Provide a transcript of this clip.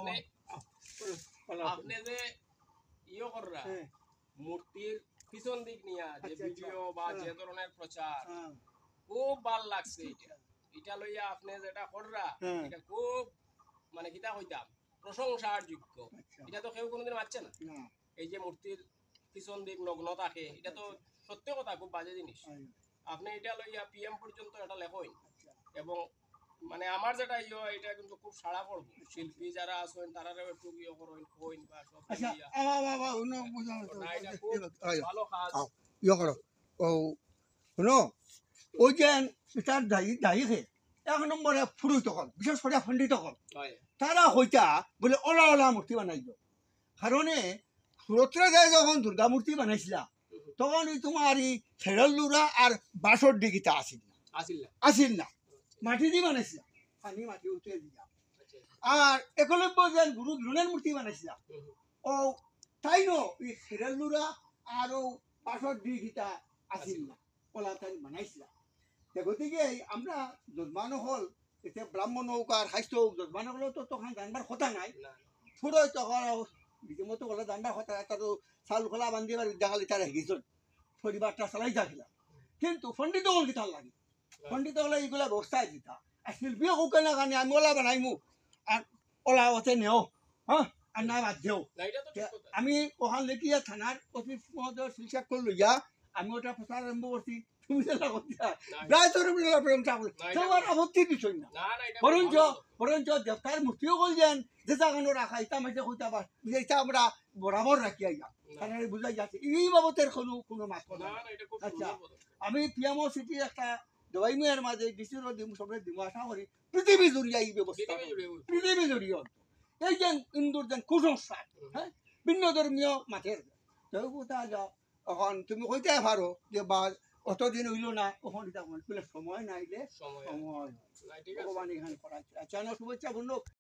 আপনি আপনি যে ইয়ে কররা মূর্তির পিছন দিক নিয়া যে ভিডিও বা যে ধরনের প্রচার খুব ভাল লাগছে এটা এটা লইয়া আপনি যেটা কররা এটা খুব মানে কিতা কইতাম প্রশংসার যোগ্য। এটা তো কেউ কোনোদিন মানছে না। এই যে মূর্তির পিছন দিক নগ্ন থাকে এটা তো সত্যি কথা খুব বাজে জিনিস। আপনি এটা লইয়া পিএম পর্যন্ত এটা লেখেন এবং মানে আমার যেটা ইয়ে এটা কিন্তু খুব সাড়া পড়বো। শিল্পী যারা আছেন তারাও একটু ইয়ে করেন কইন বা সব লইয়া না এটা খুব ভালো কাজ ইয়ে করো ও শুনো ওই যে তার দায়ী এক নম্বরে ফুরুত হল বিশেষ করে পণ্ডিত হল তারা হইতা বলে ওলা ওলা মূর্তি বানাইল কারণে সুরতরা যায় যখন দুর্গা মূর্তি বানাইছিলা তখন তোমার এই খেরল্লুরা আর বাঁশর ডিগিটা আসিল না মাটি দিয়ে বানাইছিলা পানি মাটি উঠে দিয়া আর একলব্য যে গুরু দ্রোণের মূর্তি বানাইছিলা ও তাই নো এই খেরল্লুরা আর ও বাঁশর ডিগিটা আসিল না ওলা তাই বানাইছিলা গতিকে আমরা যজমানো হল এতিয়া ব্রাহ্মণ হোক আর স্বাস্থ্য হোক যজমান হলেও তো তখন জানবার কথা নাই ফুরো তখন রীতিমতো হলে জানবার কথা একটা তো চাল খোলা বান্ধিবার বিদ্যাখালি তারা শিকিছিল পরিবারটা চালাই থাকিলাম কিন্তু পণ্ডিত হল কিতার লাগে পণ্ডিত হলে এইগুলা ব্যবস্থায় দিতা আর শিল্পীও হোক না কারণে আমি ওলা বানাইমু আর ওলা ওতে নেও হ্যাঁ আর নাই বাদ দেও আমি ওখান দেখিয়া থানার অফিস মহোদয় শিলচাক করে লইয়া আমি ওটা প্রচার আরম্ভ করছি তুমি যেটা করতে প্রায় তোর তোমার আপত্তির বিষয় না বরঞ্চ দেবতার মূর্তিও বলছেন যে জাগানো রাখা এটা মাঝে হইতে পার এটা আমরা বরাবর রাখি আইয়া তাহলে বুঝাই যাচ্ছে এই বাবতের কোনো মাত না। আচ্ছা আমি পিএমও সিটি একটা দবাই মেয়ের মাঝে ডিসিরও দিম সবের দিব আশা করি পৃথিবী জুড়িয়া এই ব্যবস্থা পৃথিবী জুড়িয়ে এই যে ইন্দুর যেন কুসংস্কার হ্যাঁ ভিন্ন ধর্মীয় মাঠের কথা এখন তুমি কইতে পারো যে বা অতদিন হইল না ওখান সময় নাইলে সময় ভগবান এখানে করা আচ্ছা শুভেচ্ছা বন্ধু।